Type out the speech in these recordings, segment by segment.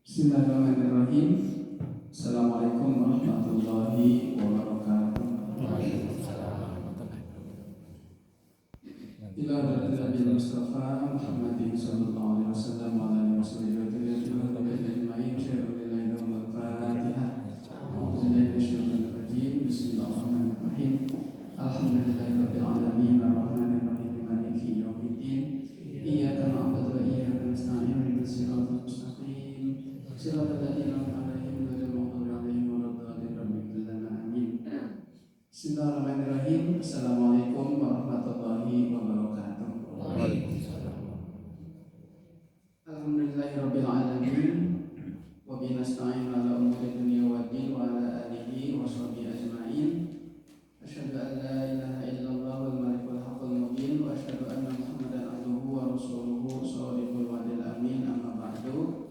Bismillahirrahmanirrahim. Assalamualaikum warahmatullahi wabarakatuh. Ila hadratil Nabi Mustafa Muhammadin sallallahu alaihi wasallam wa ala alihi wasallam wa dzurriyyatihi wa ajma'in. Al-Fatihah. A'udzubillahi minasyaitonir rajim. Bismillahirrahmanirrahim. Alhamdulillahirabbil alamin arrahmanir rahim maliki yaumiddin. Iyyaka na'budu wa iyyaka nasta'in ihdinas siratal mustaqim. Siratal ladzina an'amta 'alaihim ghairil maghdubi 'alaihim waladdallin. Amin. Bismillahirrahmanirrahim. Assalamualaikum warahmatullahi wabarakatuh. Alhamdulillahirabbil alamin. Wa bihi nasta'in 'ala umuri dunya waddin wa 'ala alihi wa sahbihi ajma'in. Asyhadu an la ilaha illallah wal malikul haqqul mubin wa asyhadu anna Muhammadan abduhu wa rasuluhu shadiqul wa'dil amin. Amma ba'du.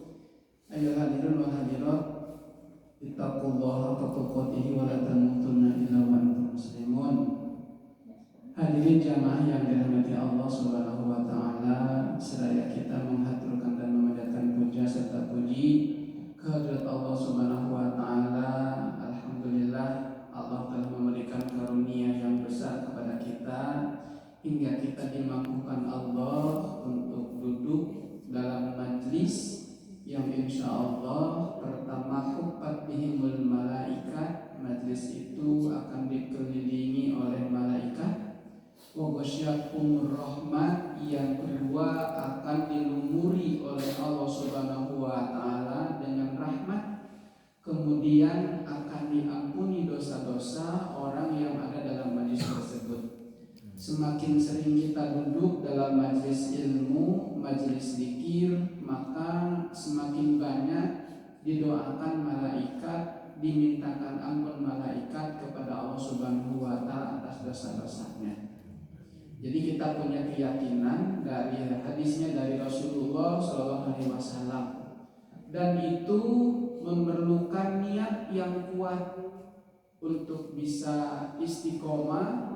Ayyuhal hadirin wal hadirat, ittaqullaha haqqa tuqatih wa la tamutunna illa wa antum muslimun. Hadirin jamaah yang dirahmati Allah Subhanahu wa taala, seraya kita menghaturkan dan memanjatkan puja serta puji kehadirat Allah Subhanahu wa taala. Alhamdulillah, Allah telah memberikan karunia yang besar kepada kita hingga kita dimampukan Allah untuk duduk dalam majlis yang insya Allah pertama huffat bihimul malaikat. Majlis itu akan dikelilingi oleh malaikat. Wa ghasyiyahumur rahmat, yang kedua akan dilumuri oleh Allah Subhanahu wa taala dengan rahmat. Kemudian akan diampuni dosa-dosa orang yang ada dalam majlis tersebut. Semakin sering kita duduk dalam majlis ilmu, majlis zikir, maka semakin banyak didoakan malaikat, dimintakan ampun malaikat kepada Allah Subhanahu wa taala atas dosa-dosanya. Jadi kita punya keyakinan dari hadisnya dari Rasulullah sallallahu alaihi wasallam, dan itu memerlukan niat yang kuat untuk bisa istiqomah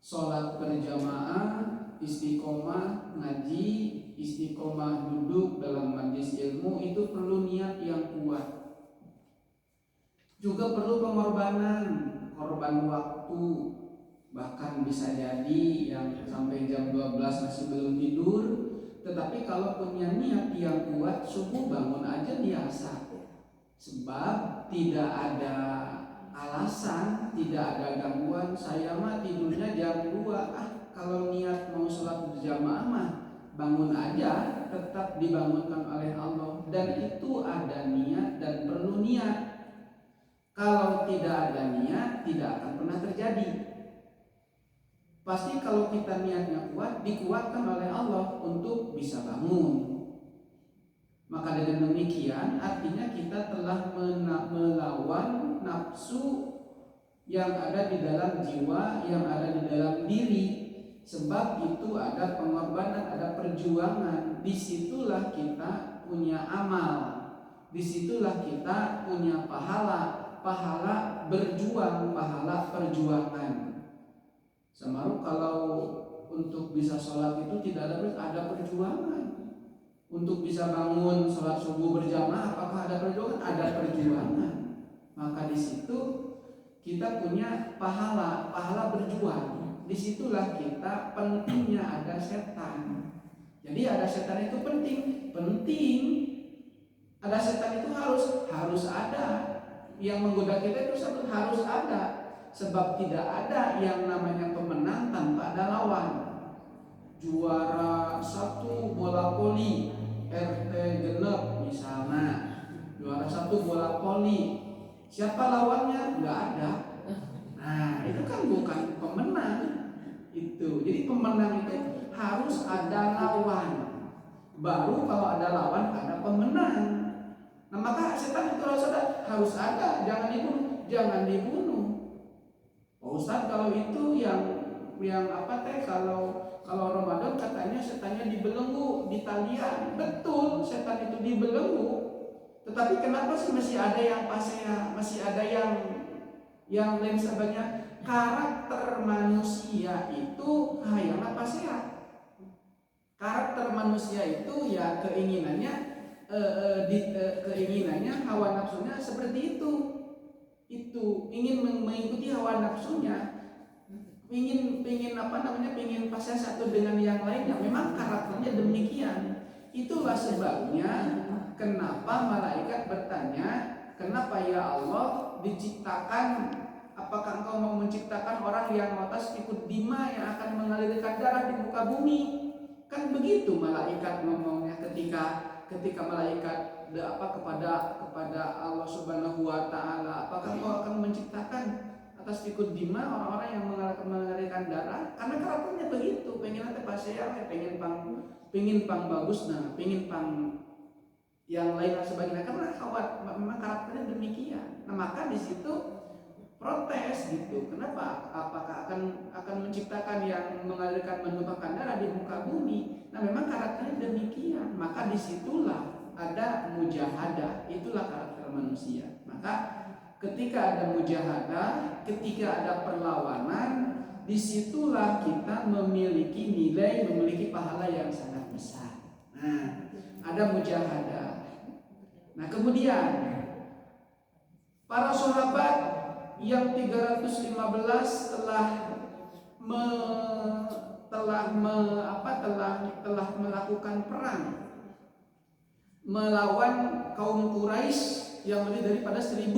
sholat berjamaah, istiqomah ngaji, istiqomah duduk dalam majlis ilmu. Itu perlu niat yang kuat. Juga perlu pengorbanan, korban waktu. Bahkan bisa jadi yang sampai jam 12 masih belum tidur. Tetapi kalau punya niat yang kuat, subuh bangun aja biasa. Sebab tidak ada alasan, tidak ada gangguan. Saya mah tidurnya jam 2. Kalau niat mau sholat berjamaah mah bangun aja, tetap dibangunkan oleh Allah. Dan itu ada niat dan perlu niat. Kalau tidak ada niat, tidak akan pernah terjadi. Pasti kalau kita niatnya kuat, dikuatkan oleh Allah untuk bisa bangun. Maka dengan demikian artinya kita telah melawan nafsu yang ada di dalam jiwa, yang ada di dalam diri. Sebab itu ada pengorbanan, ada perjuangan. Disitulah kita punya amal. Disitulah kita punya pahala. Pahala berjuang, pahala perjuangan. Samaru kalau untuk bisa sholat itu tidak ada perjuangan. Untuk bisa bangun sholat subuh berjamaah, apakah ada perjuangan? Ada perjuangan. Maka di situ kita punya pahala, pahala berjuang. Disitulah kita pentingnya ada setan. Jadi ada setan itu penting. Ada setan itu harus ada. Yang menggoda kita itu harus ada. Sebab tidak ada yang namanya pemenang tanpa ada lawan. Juara 1 bola voli RT genep misalnya, juara 1 bola voli, siapa lawannya? Nggak ada. Nah itu kan bukan pemenang itu. Jadi pemenang itu harus ada lawan. Baru kalau ada lawan ada pemenang. Nah maka setan itu harus ada. Jangan dibunuh. Pak Ustadz, kalau itu yang apa teh, kalau Ramadan katanya setannya dibelenggu di talian. Betul, setan itu dibelenggu. Tetapi kenapa sih masih ada yang pasea, masih ada yang lain sebagainya? Karakter manusia itu hayangna pasea. Karakter manusia itu ya keinginannya keinginannya, hawa nafsunya seperti itu ingin mengikuti hawa nafsunya, ingin pasang satu dengan yang lainnya. Memang karakternya demikian. Itulah sebabnya kenapa malaikat bertanya, kenapa ya Allah diciptakan, apakah engkau mau menciptakan orang yang atas ikut dima yang akan mengalirkan darah di muka bumi? Kan begitu malaikat ngomongnya ketika malaikat kepada Allah Subhanahu wa taala, apakah engkau akan menciptakan atas ikut dima orang-orang yang mengalirkan darah? Karena karakternya begitu, pengen nanti pasea, pengen pang bagus, nah pengen pang yang lain dan sebagainya, karena memang karakternya demikian. Nah maka di situ protes gitu, kenapa? Apakah akan menciptakan yang mengalirkan menumpahkan darah di muka bumi? Nah memang karakternya demikian. Maka disitulah ada mujahadah, itulah karakter manusia. Maka ketika ada mujahadah, ketika ada perlawanan, disitulah kita memiliki pahala yang sangat besar. Nah ada mujahadah. Nah kemudian para sahabat yang 315 telah melakukan perang melawan kaum Quraisy yang lebih daripada 1000,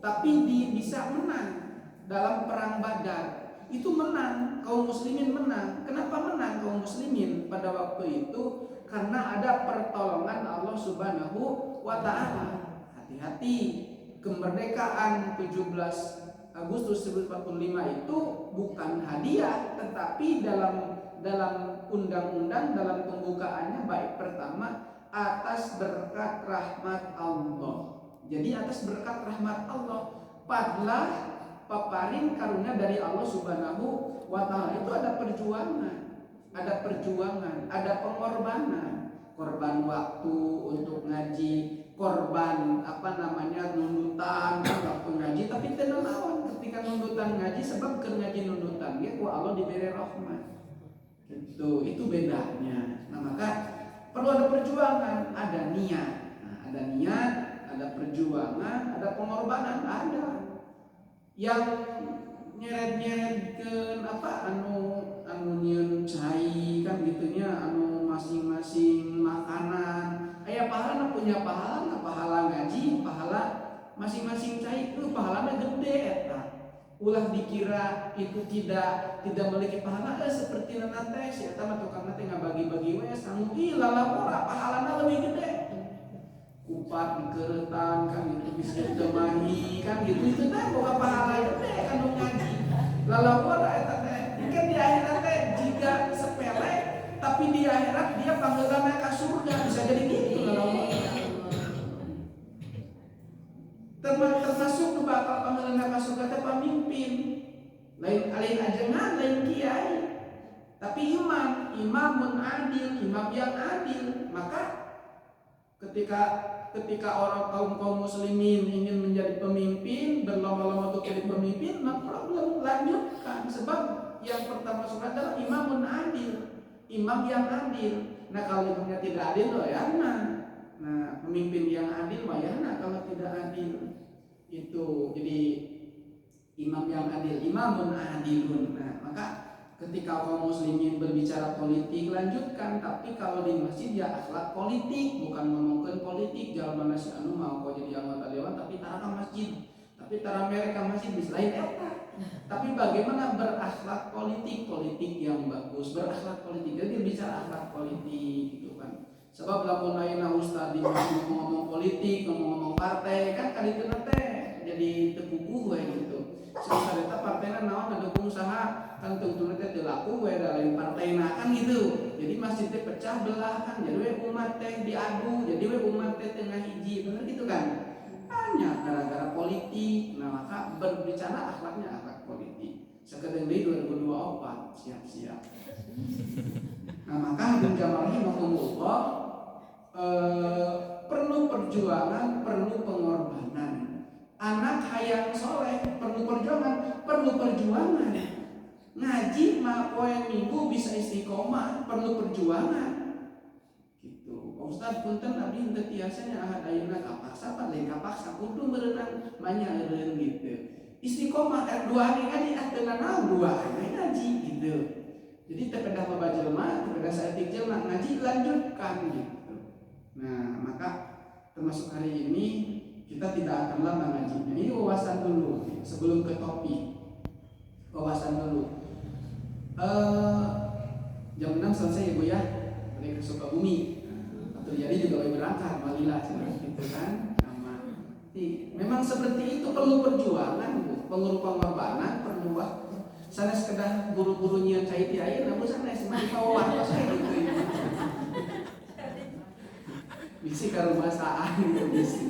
tapi bisa menang dalam perang Badar. Itu menang, kaum muslimin menang. Kenapa menang kaum muslimin pada waktu itu? Karena ada pertolongan Allah Subhanahu wa taala. Hati-hati, kemerdekaan 17 Agustus 1945 itu bukan hadiah, tetapi dalam undang-undang, dalam pembukaannya bait pertama atas berkat rahmat Allah. Jadi atas berkat rahmat Allah, padlah paparin karunia dari Allah Subhanahu wa taala. Itu ada perjuangan, ada pengorbanan, korban waktu untuk ngaji, korban nundutan waktu ngaji, tapi tenang lawan ketika nundutan ngaji, sebab ke ngaji nundutan ya ku Allah diberi rahmat. Itu bedanya. Nah maka perlu ada perjuangan, ada niat. Nah, ada niat, ada perjuangan, ada pengorbanan, ada yang nyeret-nyeretkeun anu nyieun cai kan gitunya, anu masing-masing makanan. Aya pahala punya pahala ngaji, pahala masing-masing cai itu pahalanya gede eta. Ulah dikira itu tidak memiliki pahala, seperti nanate si eta mah tukang teh ngabagi-bagi we sanggup lalapora pahalana lebih gede. Kupat dikeretan kan gitu, bisa ditemahi kan gitu, itu teh boga pahala gede anu ngaji. Lalapora eta teh mungkin di akhirat teh jika sepele, tapi di akhirat dia panggilanna ka surga, bisa jadi gitu lalapora. Termasuk bakal panggilanna ka surga teh pamimpin. Lain ajengan, lain kiai. Tapi imamun adil, imam yang adil. Maka ketika orang kaum muslimin ingin menjadi pemimpin, berlomba-lomba untuk jadi pemimpin, maka problem lanjutkan. Sebab yang pertama surga adalah imamun adil, imam yang adil. Nah kalau imamnya tidak adil, nah pemimpin yang adil wayana kalau tidak adil. Itu jadi imam yang adil, imamun adilun. Nah maka ketika kaum muslimin berbicara politik, lanjutkan. Tapi kalau di masjid ya akhlak politik, bukan ngomongin politik. Jalan nasi anu mau kau jadi anggota dewan tapi tara masjid, tapi tara mereka masjid bisa lain apa. Tapi bagaimana berakhlak politik yang bagus, berakhlak politik. Jadi bicara akhlak politik gitu kan. Sebab lamun ayeuna ustaz di ngomong politik, ngomong partai kan kali itu teh jadi tepukuh we gitu. Sareta partainya naon ngedukung saha kan tungtungna teh teu laku we da lain partaina kan gitu. Jadi masjid teh pecah belah kan, jadi we umat teh diadu, jadi we umat teh tengah hiji, bener gitu kan. Hanya gara-gara politik. Nah maka berbicara akhlaknya akhlak politik. Sekedeng di 2024 siap-siap. Nah maka Habib Jamal rahimahullah perlu perjuangan, perlu pengorbanan. Anak hayang soleh perlu perjuangan. Ngaji mah poe minggu bisa istiqomah perlu perjuangan. Gitu. Ustaz punten abdi henteu tiasanya ahad ayeuna kapaksa pan lain kapaksa kudu berenang banyak eureun gitu. Istiqomah 2 hari ngaji teu naon 2 hari ngaji gitu. Jadi tepedah loba jelema, tepedah saeutik jelema ngaji lanjutkan gitu. Nah, maka termasuk hari ini kita tidak akan lama ngajinya. Ini wawasan dulu sebelum ke topik. Wawasan dulu. Jam 6 selesai ya Bu ya. Dari ke Sukabumi. Atau jadi juga berangkat Malila gitu kan. Memang seperti itu perlu perjuangan Bu. Perlu pengorbanan, perlu waktu. Sana sekedar buru-buru nyian cai ti air, namun sana semakin pawar saya gitu ya. Bisi ka rumah saan gitu bisi.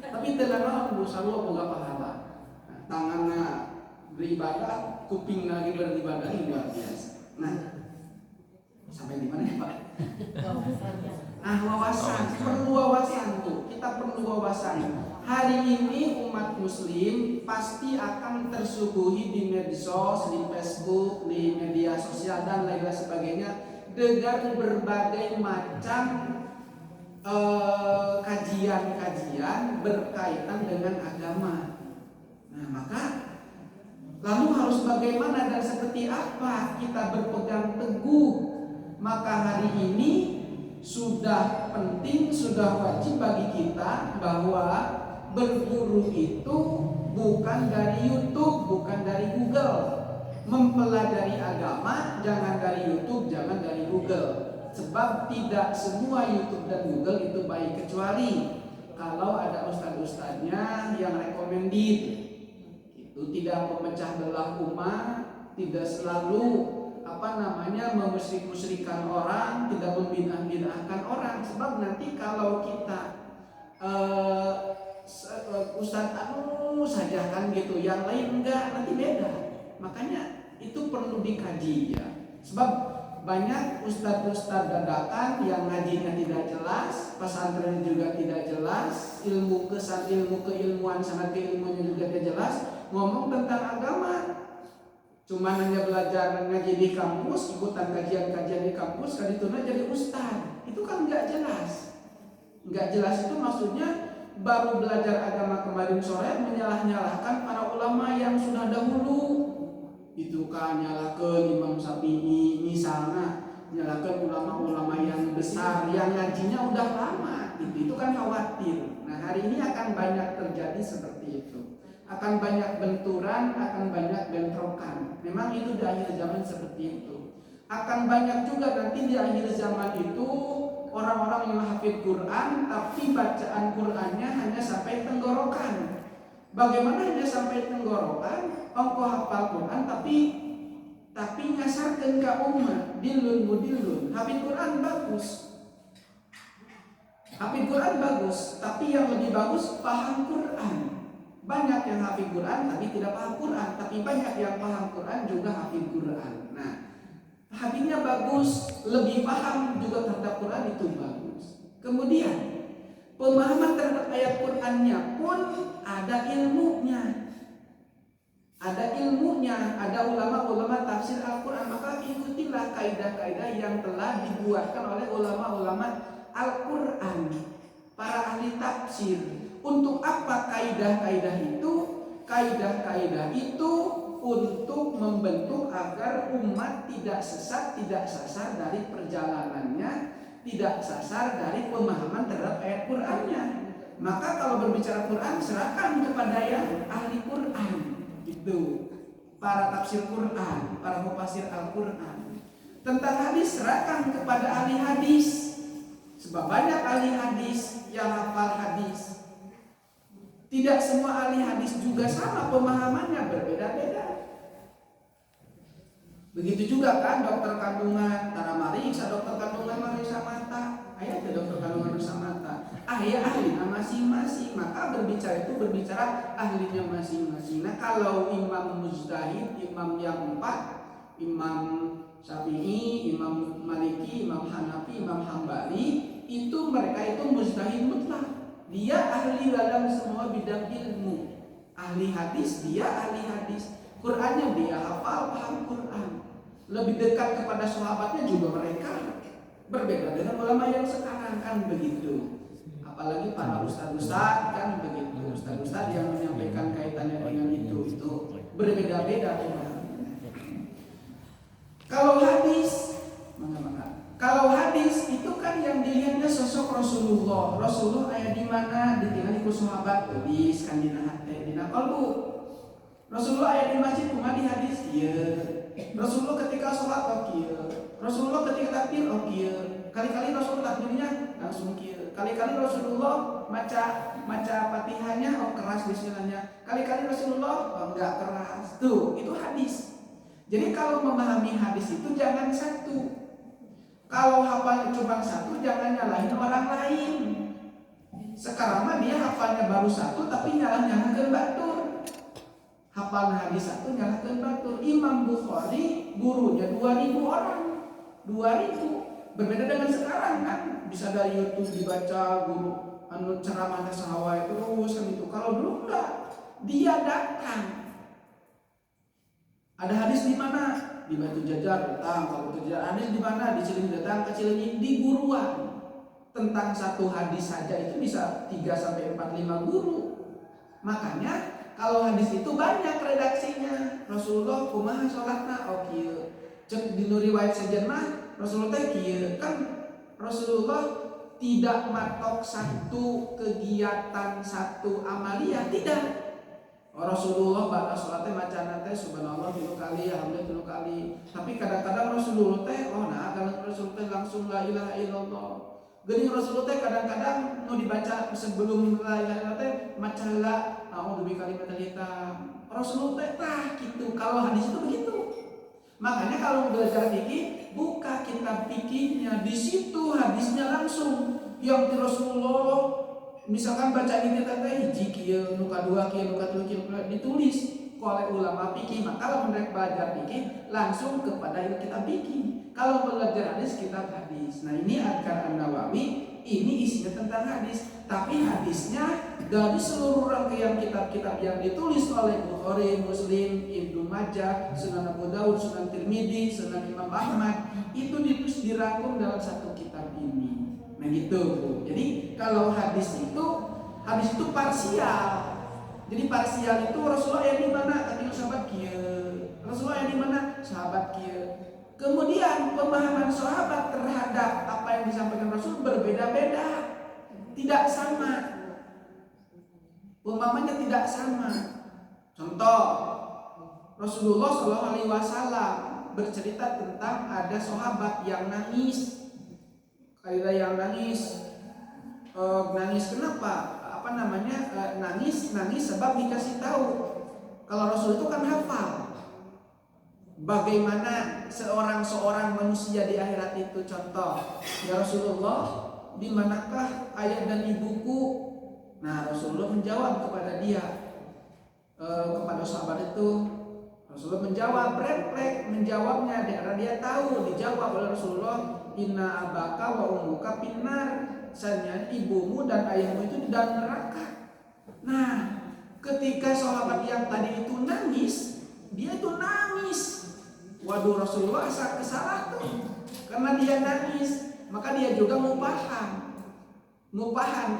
Tapi tenang Bu sarua boga pahala. Tanganna beribadah, kupingna lagi beribadah luar biasa. Nah, sampai di mana ya Pak? Wawasan, perlu wawasan tuh. Kita perlu wawasan. Hari ini umat muslim pasti akan tersuguhi di medsos, di Facebook, di media sosial dan lain sebagainya dengan berbagai macam kajian-kajian berkaitan dengan agama. Nah, maka lalu harus bagaimana dan seperti apa kita berpegang teguh? Maka hari ini sudah penting, sudah wajib bagi kita bahwa berguru itu bukan dari YouTube, bukan dari Google. Mempelajari agama jangan dari YouTube, jangan dari Google. Sebab tidak semua YouTube dan Google itu baik, kecuali kalau ada ustadz-ustadznya yang recommended. Itu tidak memecah belah umat, tidak selalu memusyrik-musyrikan orang, tidak membid'ah-bid'ahkan orang. Sebab nanti kalau kita ustadz saja kan gitu, yang lain enggak, nanti beda. Makanya itu perlu dikaji ya. Sebab banyak ustadz-ustadz dadakan yang ngajinya tidak jelas, pesantren juga tidak jelas, ilmu keilmuan sangat keilmuannya juga tidak jelas, ngomong tentang agama. Cuma hanya belajar ngaji di kampus, ikutan kajian-kajian di kampus, kadituna jadi ustadz. Itu kan enggak jelas. Enggak jelas itu maksudnya baru belajar agama kemarin sore menyalah-nyalahkan para ulama yang sudah dahulu. Itu kan nyalahkan Imam Syafi'i misalnya, nyalahkan ulama-ulama yang besar yang ngajinya udah lama. Itu kan khawatir. Nah, hari ini akan banyak terjadi seperti itu. Akan banyak benturan, akan banyak bentrokan. Memang itu di akhir zaman seperti itu. Akan banyak juga nanti di akhir zaman itu orang-orang yang hafid Quran, tapi bacaan Qurannya hanya sampai tenggorokan. Bagaimana hanya sampai tenggorokan? Engkau hafal Quran, tapi nyasarkeun ka umat, dilun mudilun. Hafid Quran bagus. Hafid Quran bagus, tapi yang lebih bagus paham Quran. Banyak yang hafid Quran tapi tidak paham Quran, tapi banyak yang paham Quran juga hafid Quran. Nah, hafidnya bagus, lebih paham juga terhadap Quran, itu bagus. Kemudian pemahaman terhadap ayat Qurannya pun ada ilmunya. Ada ulama-ulama tafsir Al-Quran. Maka ikutilah kaidah-kaidah yang telah dibuatkan oleh ulama-ulama Al-Quran, para ahli tafsir. Untuk apa kaidah-kaidah itu? Kaidah-kaidah itu untuk membentuk agar umat tidak sesat, tidak sasar dari perjalanannya, tidak sasar dari pemahaman terhadap ayat Qur'annya. Maka kalau berbicara Quran, serahkan kepada yang ahli Quran, itu para tafsir Quran, para mufasir Al-Quran. Tentang hadis, serahkan kepada ahli hadis. Sebab banyak ahli hadis yang hafal hadis. Tidak semua ahli hadis juga sama pemahamannya, berbeda-beda. Begitu juga kan dokter kandungan, tara mariksa dokter kandungan mariksa mata, aya teh dokter kandungan mariksa mata. Ya ahlinya masing-masing. Maka berbicara itu berbicara ahlinya masing-masing. Nah, kalau imam mujtahid, imam yang 4, Imam Syafi'i, Imam Maliki, Imam Hanafi, Imam Hambali, itu mereka itu mujtahid mutlak. Dia ahli dalam semua bidang ilmu. Ahli hadis, dia ahli hadis. Qurannya dia hafal, paham Quran. Lebih dekat kepada sahabatnya juga mereka. Berbeda dengan ulama yang sekarang kan begitu. Apalagi para ustaz-ustaz kan begitu. Ustaz-ustaz yang menyampaikan kaitannya dengan itu berbeda-beda pemahamannya. Kalau hadis itu kan yang dilihatnya sosok Rasulullah. Rasulullah ayat di mana ditinggali ku sahabat tulis kan dina hate dina qalbu. Rasulullah ayat di masjid kumaha di hadis ieu. Rasulullah ketika sholat kieu. Rasulullah ketika takbir kieu. Kali-kali Rasulullah takbirnya langsung kieu. Kali-kali Rasulullah maca Fatihahnya keras bismillahnya. Kali-kali Rasulullah enggak keras. Tuh, itu hadis. Jadi kalau memahami hadis itu jangan satu. Kalau hafal cuma satu jangan nyalahin orang lain. Sekarang mah dia hafalnya baru satu tapi nyalahkan batur. Hafal hadis satu nyalahkan batur. Imam Bukhari gurunya 2000 orang. 2000. Berbeda dengan sekarang kan. Bisa dari YouTube dibaca guru ceramahnya sahawai terus kan itu. Kalau dulu enggak. Dia datang. Ada hadis di mana? Di Batu Jajar datang. Kalau Batu Jajar hadis di mana? Di Cileunyi datang, ke Cileunyi di guruan. Tentang satu hadis saja itu bisa 3 sampai 4 5 guru. Makanya kalau hadis itu banyak redaksinya. Rasulullah kumaha salatna kieu. Cek di riwayat sejen mah Rasulullah kieu. Kan Rasulullah tidak matok satu kegiatan, satu amaliyah, tidak. Rasulullah pada sholatnya macana teh subhanallah 3 kali, alhamdulillah 3 kali. Tapi kadang-kadang Rasulullah teh kadang Rasulullah teh langsung la ilaha illallah. Geuning Rasulullah teh kadang-kadang nu dibaca sebelum la ilaha illallah teh maca la a'udzu bikalimatil hitam. Rasulullah teh tah kitu. Kalau hadis itu begitu. Makanya kalau belajar fikih buka kitab fikihnya, di situ hadisnya langsung yang di Rasulullah. Misalkan baca ini teh hiji kieu, nu kadua kieu, nu katilu kieu ditulis oleh ulama fikih. Maka kalau mereka belajar fikih langsung kepada kitab fikih. Kalau belajar hadis kitab hadis. Nah, ini Adhkar An-Nawawi ini isinya tentang hadis, tapi hadisnya dari seluruh rangkaian kitab-kitab yang ditulis oleh Bukhari, Muslim, Ibnu Majah, Sunan Abu Daud, Sunan Tirmidzi, Sunan Imam Ahmad itu ditulis dirangkum dalam satu kitab ini. Nah gitu Bu. Jadi kalau hadis itu parsial. Jadi parsial itu Rasulullah yang di mana? Tadi sahabat kieu. Rasulullah yang di mana? Sahabat kieu. Kemudian pemahaman sahabat terhadap apa yang disampaikan Rasul berbeda-beda. Tidak sama. Pemahamannya tidak sama. Contoh, Rasulullah SAW bercerita tentang ada sahabat yang nangis. Ada yang nangis kenapa? Nangis sebab dikasih tahu. Kalau Rasul itu kan hafal. Bagaimana seorang manusia di akhirat itu? Contoh, ya Rasulullah, di manakah ayah dan ibuku? Nah, Rasulullah menjawab kepada dia, kepada sahabat itu. Rasulullah menjawab, refleks menjawabnya karena dia tahu. Dijawab oleh Rasulullah, inna abaka wa ummuka finnar, sanya ibumu dan ayahmu itu di dalam neraka. Nah, ketika sahabat yang tadi itu nangis, dia itu nangis. Waduh, Rasulullah kesalah tuh. Karena dia nangis, maka dia juga mupahan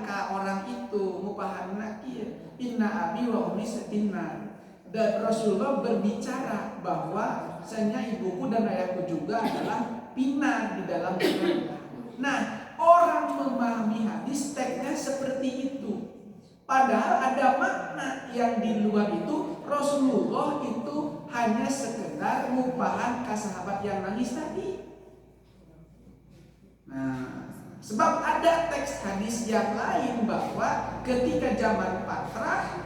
ke orang itu, mupahan nakir. Inna abi wa ummi finnar. Dan Rasulullah berbicara bahwa sanya ibuku dan ayahku juga adalah pinar di dalam neraka. Nah, orang memahami hadis teksnya seperti itu. Padahal ada makna yang di luar itu. Rasulullah itu hanya sekedar ngupahan ke sahabat yang nangis tadi. Nah, sebab ada teks hadis yang lain bahwa ketika zaman Patrah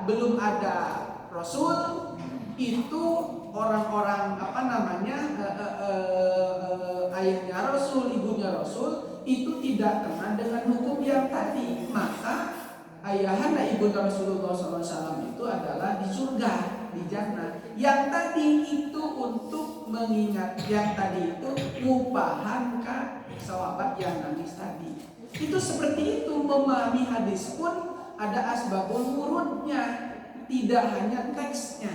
belum ada Rasul, itu orang-orang ayahnya Rasul, ibunya Rasul itu tidak kena dengan hukum yang tadi. Maka ayahanda ibunda Rasulullah SAW itu adalah di surga, di jannah. Yang tadi itu untuk mengingat, yang tadi itu ngupahan ke sahabat yang nangis tadi. Itu seperti itu. Memahami hadis pun ada asbabul wurudnya, tidak hanya teksnya.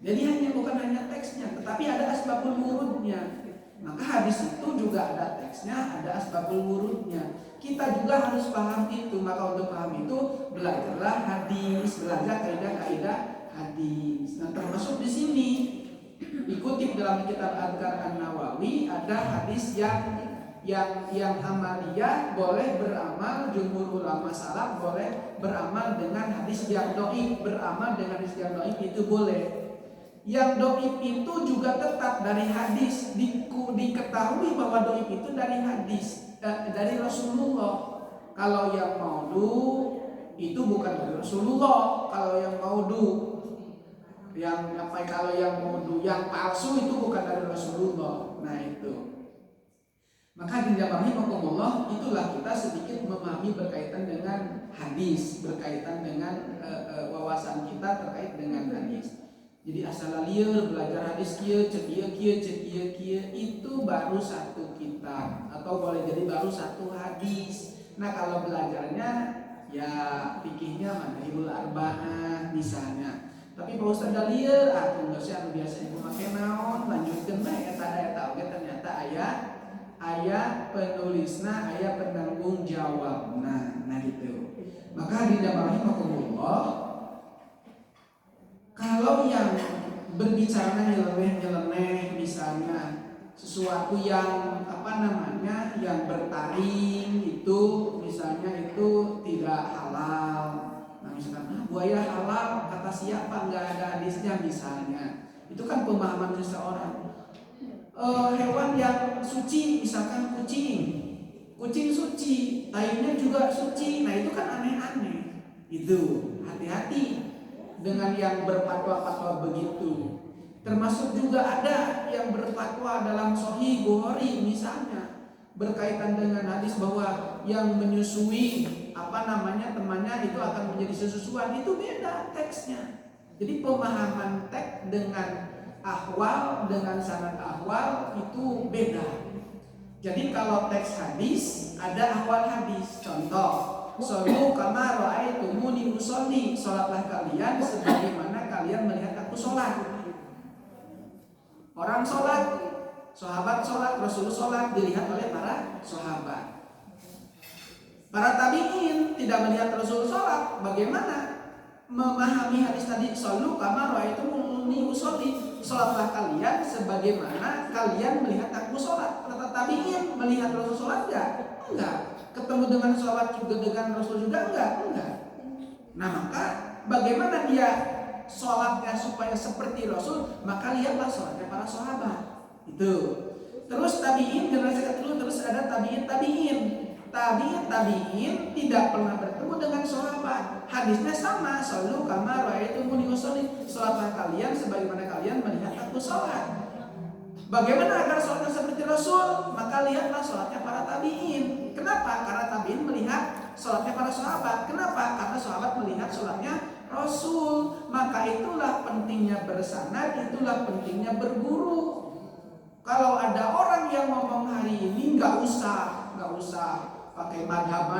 Jadi bukan hanya teksnya, tetapi ada asbabul wurudnya. Maka hadis itu juga ada teksnya, ada asbabul wurudnya. Kita juga harus paham itu. Maka untuk paham itu belajarlah hadis, belajar kaidah-kaidah hadis. Nah, termasuk di sini dikutip dalam kitab Adhkar An-Nawawi ada hadis yang amaliyah boleh beramal, jumhur ulama salaf boleh beramal dengan hadis yang dhaif, beramal dengan hadis yang dhaif itu boleh. Yang dhaif itu juga tetap dari hadis, diketahui bahwa dhaif itu dari hadis, dari Rasulullah. Kalau yang maudhu itu bukan dari Rasulullah. Kalau yang maudhu, kalau yang maudhu, yang palsu itu bukan dari Rasulullah. Nah itu. Maka rahimahumullah, itulah kita sedikit memahami berkaitan dengan hadis, berkaitan dengan wawasan kita terkait dengan hadis. Jadi asal lieur belajar hadis kieu cek kieu itu baru satu kitab atau boleh jadi baru satu hadis. Nah, kalau belajarnya ya fikihnya Madhabul Arba'ah misalnya. Tapi Pak Ustaz lieur enggak sih anu biasa ibu make naon lanjutkeun bae eta oge ternyata aya penulisna, aya penanggung jawabna. Nah gitu. Maka rahimahumullah, kalau yang berbicara nyeleneh misalnya sesuatu yang yang bertaring itu misalnya itu tidak halal. Nah misalkan buaya halal kata siapa, nggak ada hadisnya misalnya. Itu kan pemahaman seseorang. Hewan yang suci misalkan kucing suci, taingnya juga suci. Nah itu kan aneh-aneh. Itu hati-hati dengan yang berfatwa-fatwa begitu. Termasuk juga ada yang berfatwa dalam Sahih Bukhari misalnya berkaitan dengan hadis bahwa yang menyusui temannya itu akan menjadi sesusuan. Itu beda teksnya. Jadi pemahaman teks dengan ahwal dengan sanad ahwal itu beda. Jadi kalau teks hadis ada ahwal hadis. Contoh, shollu kama ra'aitumuni usolli, salatlah kalian sebagaimana kalian melihat aku salat. Orang salat, sahabat salat, Rasul salat dilihat oleh para sahabat. Para tabi'in tidak melihat Rasul salat, bagaimana memahami hadis tadi? Shollu kama ra'aitumuni usolli, salatlah kalian sebagaimana kalian melihat aku salat. Para tabi'in melihat Rasul salat enggak? Ketemu dengan sahabat juga dengan Rasul juga enggak. Nah maka bagaimana dia sholatnya supaya seperti Rasul? Maka lihatlah sholatnya para sahabat itu. Terus tabiin generasi kedua, terus ada tabiin tidak pernah bertemu dengan sahabat. Hadisnya sama, shollu kama ra'aitumuni usolli, sholatlah kalian sebagaimana kalian melihat aku sholat. Bagaimana agar sholatnya seperti Rasul? Maka lihatlah sholatnya para tabiin. Kenapa? Karena tabiin melihat sholatnya para sahabat. Kenapa? Karena sahabat melihat sholatnya Rasul. Maka itulah pentingnya bersanad, itulah pentingnya berguru. Kalau ada orang yang ngomong hari ini nggak usah pakai madhab,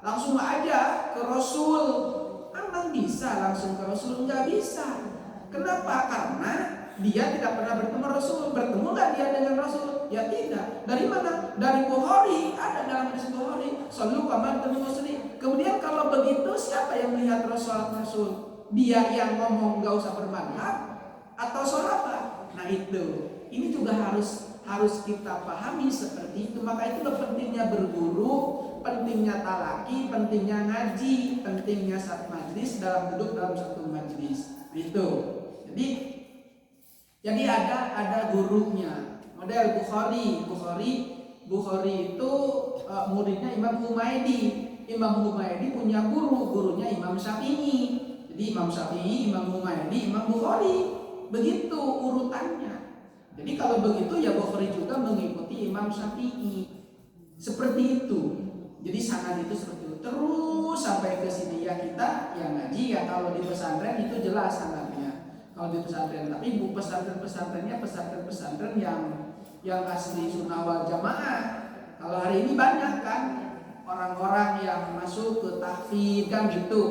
langsung aja ke Rasul. Emang bisa langsung ke Rasul? Nggak bisa. Kenapa? Karena dia tidak pernah bertemu Rasul. Bertemu nggak dia dengan Rasul? Ya tidak. Dari mana? Dari Bukhari. Ada dalam hadis Bukhari. Shollu kama ra'aitumuni usolli. Kemudian kalau begitu siapa yang melihat Rasul? Dia yang ngomong nggak usah bermadhab atau sahabat? Nah itu. Ini juga harus kita pahami seperti itu. Maka itulah pentingnya berguru, pentingnya talaki, pentingnya ngaji, pentingnya satu majlis dalam duduk dalam satu majlis. Itu. Jadi ada gurunya. Model Bukhari itu muridnya Imam Humaydi. Imam Humaydi punya gurunya Imam Syafi'i. Jadi Imam Syafi'i, Imam Humaydi, Imam Bukhari. Begitu urutannya. Jadi kalau begitu ya Bukhari juga mengikuti Imam Syafi'i. Seperti itu. Jadi sanad itu seperti itu. Terus sampai ke sini ya kita yang ngaji ya kalau di pesantren itu jelas sanadnya. Kalau di pesantren, tapi pesantrennya pesantren yang asli sunnah wal jamaah. Kalau hari ini banyak kan orang-orang yang masuk ke tahfidz kan gitu.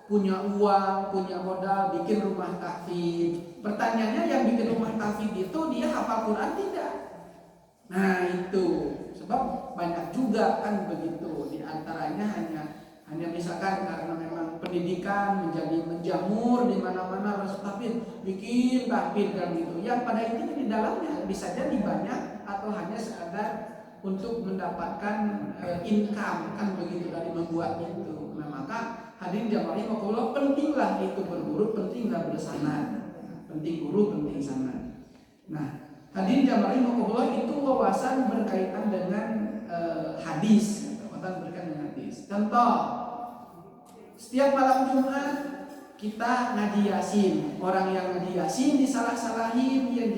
punya uang, punya modal, bikin rumah tahfidz. Pertanyaannya, yang bikin rumah tahfidz itu dia hafal Quran tidak? Nah itu, sebab banyak juga kan begitu. Di antaranya hanya misalkan karena memang pendidikan menjadi menjamur di mana-mana, harus tahfidz, bikin tahfidz kan gitu. Yang pada intinya di dalamnya bisa jadi banyak atau hanya sekadar untuk mendapatkan income kan begitu dari membuat itu. Nah maka hadirin jamaah rahimakumullah, pentinglah itu berguru, pentinglah bersanad. Penting guru, penting sanad. Nah, hadirin jamaah rahimakumullah, itu wawasan berkaitan dengan hadis, wawasan berkaitan dengan hadis. Contoh, setiap malam Jumat kita ngaji Yasin. Orang yang ngaji Yasin disalah-salahin, ya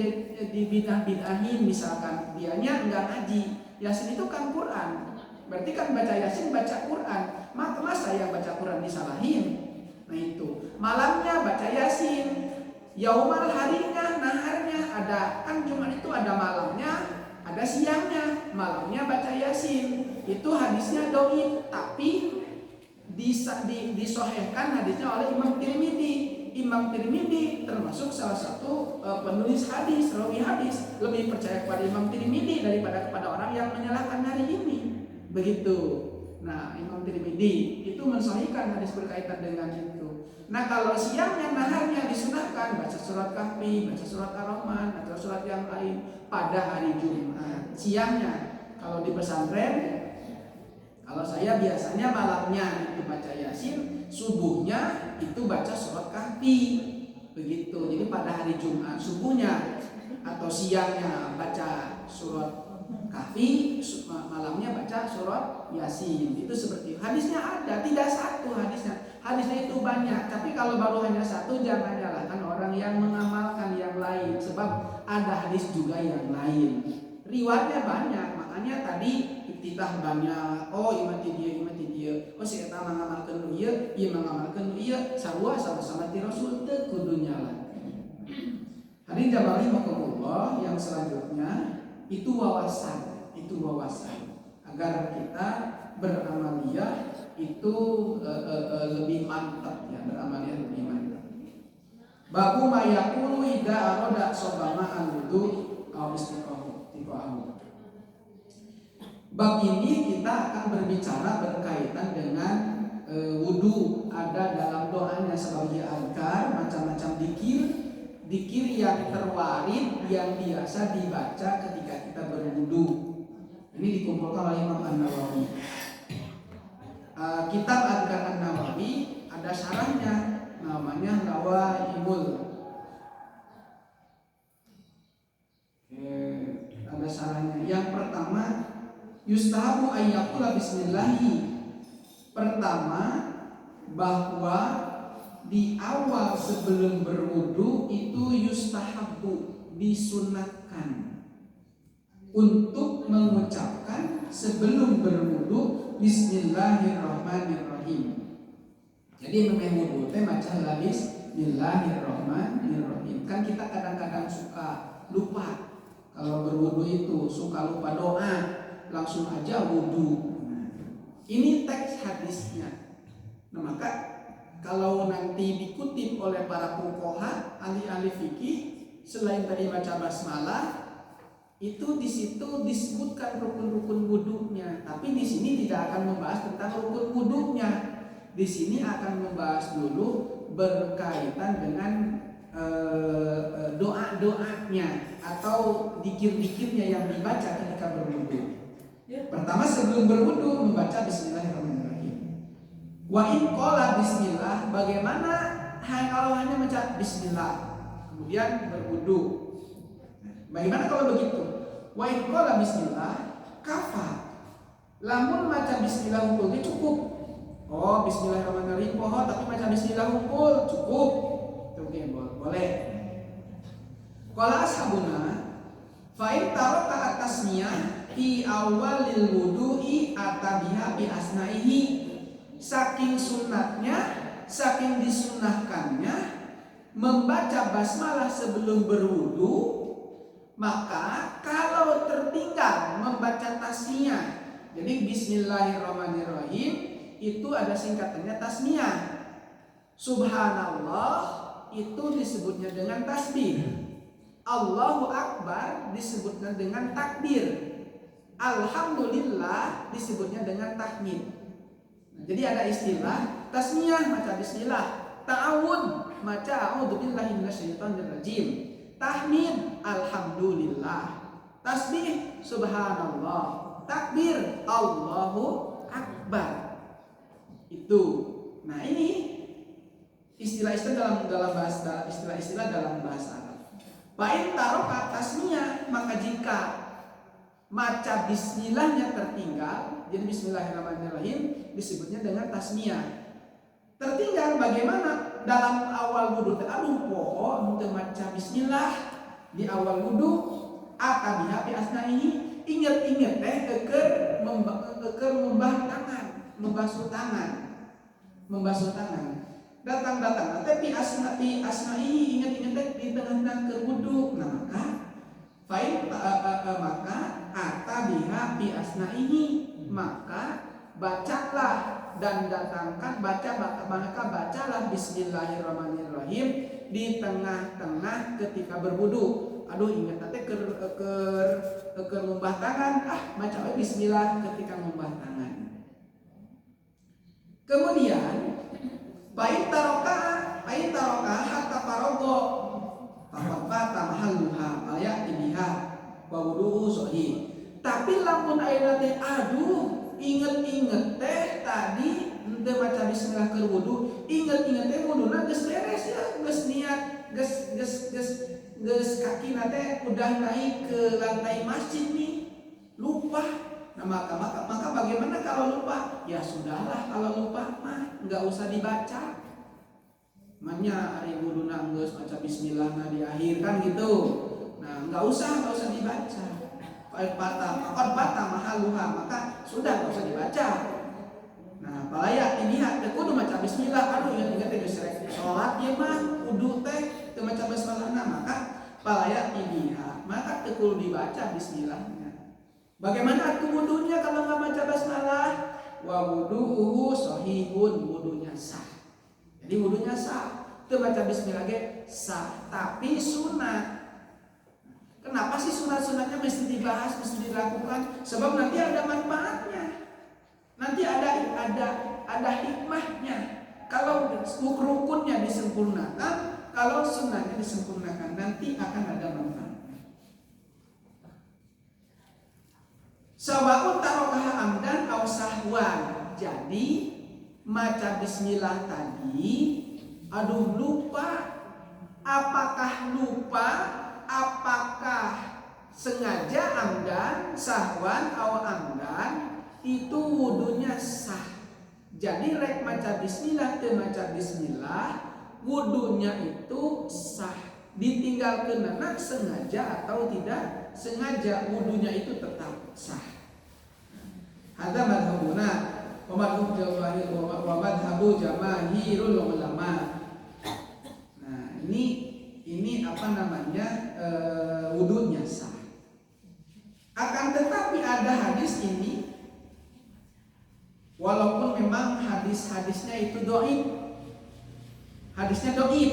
dibidah-bidahin, misalkan dianya enggak ngaji. Yasin itu kan Quran. Berarti kan baca Yasin baca Quran. Masa yang baca Quran disalahin? Nah itu. Malamnya baca Yasin. Yaumal harinya, naharnya ada. Kan Jumat itu ada malamnya, ada siangnya. Malamnya baca Yasin. Itu hadisnya dhaif, tapi disohhikan hadisnya oleh Imam Tirmidzi. Imam Tirmidzi termasuk salah satu penulis hadis, rawi hadis. Lebih percaya kepada Imam Tirmidzi daripada kepada orang yang menyalahkan hari ini. Begitu. Nah, Imam Tirmidzi itu mensahihkan hadis berkaitan dengan itu. Nah, kalau siangnya naharnya disunahkan baca surat Kahfi, baca surat Ar-Rahman, atau surat yang lain pada hari Jumat. Siangnya, kalau di pesantren, kalau saya biasanya malamnya itu baca Yasin, subuhnya itu baca surat Kahfi. Begitu. Jadi pada hari Jumat subuhnya atau siangnya baca surat Kahfi, malamnya baca surat Yasin. Itu seperti itu. Hadisnya ada, tidak satu hadisnya. Hadisnya itu banyak, tapi kalau baru hanya satu jangan nyalahkan orang yang mengamalkan yang lain, sebab ada hadis juga yang lain. Riwayatnya banyak, makanya tadi iftitah banyak. Oh, imati dia. Oh, si eta mengamalkan ieu, ieu mengamalkan ieu, sarua sama-sama ti Rasul teu kudu nyalah. Hadirin jamaah rahimakumullah, yang selanjutnya itu wawasan agar kita beramaliyah itu lebih mantap ya, beramaliyah lebih mantap. Babu mayakulu ida aroda sobama al-wudu au istiqahu. Bab ini kita akan berbicara berkaitan dengan wudu. Ada dalam doanya sebagai azkar, macam-macam dikir yang terwarid yang biasa dibaca ketika kita berwudu. Ini dikumpulkan oleh Imam An-Nawawi. Kitab Azkar An-Nawawi ada syarahnya, namanya Nawaimul. Ada syarahnya. Yang pertama, yustahabu ayyaqula bismillahi. Pertama, bahwa di awal sebelum berwudu itu yustahabu, disunatkan untuk mengucapkan sebelum berwudu bismillahirrahmanirrahim. Jadi memang wudu teh maca bismillahirrahmanirrahim. Kan kita kadang-kadang suka lupa. Kalau berwudu itu suka lupa doa, langsung aja wudu. Ini teks hadisnya. Nah, maka kalau nanti dikutip oleh para fuqaha, ahli-ahli fikih, selain tadi baca basmalah, itu di situ disebutkan rukun-rukun wudunya. Tapi di sini tidak akan membahas tentang rukun wudunya. Di sini akan membahas dulu berkaitan dengan doa-doanya atau dikir-dikirnya yang dibaca ketika berwudu. Pertama, sebelum berwudu membaca bismillahirrahmanirrahim. Wa in qala bismillah, bagaimana kalau hanya membaca bismillah kemudian berwudu? Bagaimana kalau begitu? Wa in qala bismillah kafa. Lamun maca bismillah hukul cukup. Oh, bismillahirrahmanirrahim pohon tapi maca bismillah hukul cukup. Oke, boleh. Qala ashabuna fa in taraka at-tasmiyah fi awalil wudu'i atabiha bi asnaihi. Saking sunatnya, saking disunahkannya membaca basmalah sebelum berwudu, maka kalau tertinggal membaca tasmiyah, jadi bismillahirrahmanirrahim itu ada singkatannya tasmiyah. Subhanallah itu disebutnya dengan tasbih. Allahu Akbar disebutnya dengan takbir. Alhamdulillah disebutnya dengan tahmid. Jadi ada istilah tasmiyah maca bismillah, ta'awud maca a'udzubillahi minasyaitonirrajim, tahmid alhamdulillah, tasbih subhanallah, takbir Allahu Akbar. Itu. Nah, ini istilah-istilah dalam bahasa Arab. Fa'in taroka tasmiyah, maka jika maca bismillahnya tertinggal, jadi bismillahirrahmanirrahim disebutnya dengan tasmiyah. Tertinggal bagaimana? Dalam awal wudhu, aduh poho untuk maca bismillah di awal wudhu, akabiha fi asnaihi, inget-inget keker membasuh tangan. Datang tapi asnaihi, inget-inget di tengah-tengah ke wudhu. Nah, maka atabiha bi asnaihi, maka bacalah dan datangkan bacalah bismillahirrahmanirrahim di tengah-tengah ketika berwudu. Aduh ingat teh ke ngumbah tangan, baca bismillah ketika ngumbah tangan. Kemudian baik taroka hatta farogo faqata mahalluha ayat biha wa wudu'u sahih. Tapi lamun ayeuna teh aduh inget-inget teh tadi henteu maca bismillah keur wudu, inget-inget teh wuduna geus beres ya, geus niat, geus kakina teh udah naik ke lantai masjid nih, lupa. Nah, maka bagaimana kalau lupa? Ya sudahlah, kalau lupa mah enggak usah dibaca. Manya ari wuduna geus maca bismillah di akhir kan gitu. Nah, enggak usah dibaca. Fakad bata mahaluha, maka sudah enggak usah dibaca. Nah, palaya ini teh kudu maca bismillah, aduh ingat-ingat geus rek salat ieu mah kudu teh teu maca bismillah, maka palaya ini maka teu kudu dibaca bismillahnya. Bagaimana atuh wudunya kalau enggak baca basmalah? Wa wudu'uhu shahihun, wudunya sah. Jadi wudunya sah. Teu baca bismillah ge sah, tapi sunat. Kenapa sih sunat-sunatnya mesti dibahas, mesti dilakukan? Sebab nanti ada manfaatnya. Nanti ada hikmahnya. Kalau rukunnya disempurnakan, kalau sunatnya disempurnakan, nanti akan ada manfaat. Sawa'un tarokaha amdan aw sahwan. Jadi maca bismillah tadi, aduh lupa. Apakah lupa? Apakah sengaja amdan, sahwan aw amdan, itu wudunya sah. Jadi rek maca bismillah teu maca bismillah, wudunya itu sah. Ditinggalkeun sengaja atau tidak sengaja, wudunya itu tetap sah. Hadza madhabuna wa madhabu jamaahirul ulama. Nah, ini apa namanya? Wudunya sah. Akan tetapi ada hadis ini, walaupun memang hadisnya itu dhaif. Hadisnya dhaif.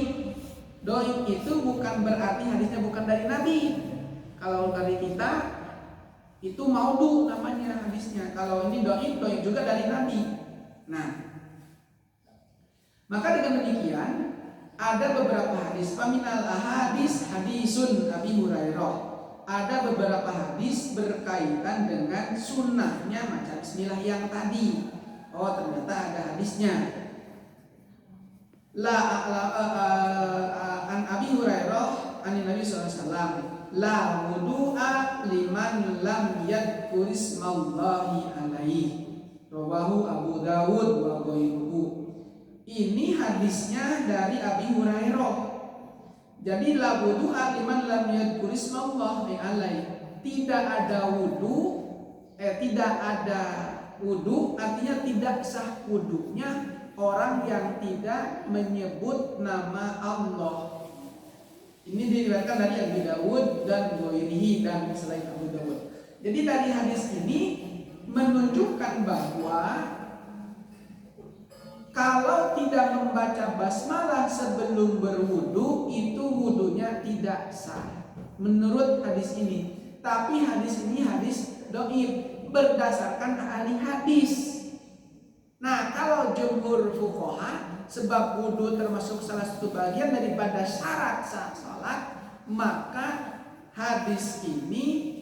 Dhaif itu bukan berarti hadisnya bukan dari Nabi. Kalau dari kita itu maudhu namanya hadisnya. Kalau ini dhaif juga dari Nabi. Nah, maka dengan demikian ada beberapa hadis. Faminal ahadis hadisun Abi Hurairah. Ada beberapa hadis berkaitan dengan sunnahnya maca bismillah yang tadi. Oh, ternyata ada hadisnya. An Abi Hurairah an Nabi sallallahu alaihi wasallam, la wudu'a liman lam yadhkur ismallahi alaihi. Rawahu Abu Dawud wa ghairuhu. Ini hadisnya dari Abi Hurairah. Jadi la wudu'a liman lam yadhkur ismallahi alaihi. Tidak ada wudu artinya tidak sah wudunya orang yang tidak menyebut nama Allah. Ini diriwayatkan dari Abu Dawud dan Ghairihi dan selain Abu Dawud. Jadi dari hadis ini menunjukkan bahwa Kalau tidak membaca basmalah sebelum berwudu, itu wudunya tidak sah menurut hadis ini. Tapi hadis ini hadis dhaif berdasarkan ahli hadis. Nah, kalau jumhur fuqaha, sebab wudu termasuk salah satu bagian daripada syarat sah salat, maka hadis ini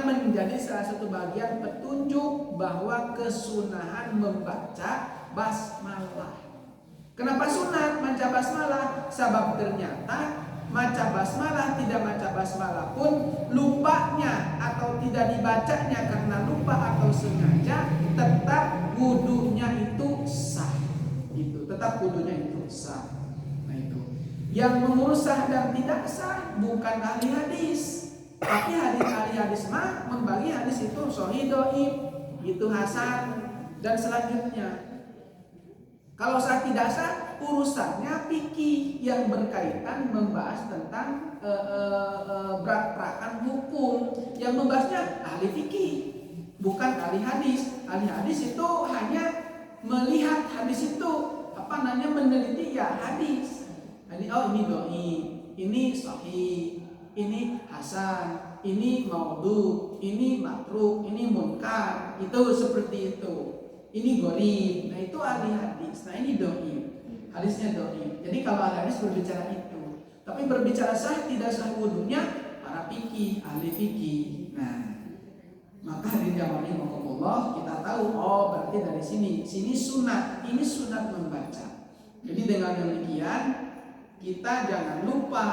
menjadi salah satu bagian petunjuk bahwa kesunahan membaca basmalah. Kenapa sunat baca basmalah? Sebab ternyata baca basmalah tidak baca basmalah pun lupanya atau tidak dibacanya karena lupa atau sengaja, tetap wudunya itu sah. Itu tetap wudunya itu sah. Nah itu. Yang mengurus sah dan tidak sah bukan ahli hadis. Tapi ahli hadis mah membagi hadis itu sahih, dhaif, itu hasan dan selanjutnya. Kalau sah tidak sah, urusannya fikih yang berkaitan membahas tentang berat-berakan hukum. Yang membahasnya ahli fikih, bukan ahli hadis. Ahli hadis itu hanya melihat hadis itu, meneliti ya hadis. Ini ini dhaif, ini sahih, ini hasan, ini maudhu, ini makruh, ini munkar. Itu seperti itu. Ini gharib. Nah itu ahli hadis. Nah ini dhaif. Hadisnya dhaif. Jadi kalau ahli hadis berbicara itu. Tapi berbicara sah tidak sah wudunya para fikih, ahli fikih. Nah, maka hadirin jamaah rahimakumullah, kita tahu berarti dari sini sunat. Ini sunat membaca. Jadi dengan demikian kita jangan lupa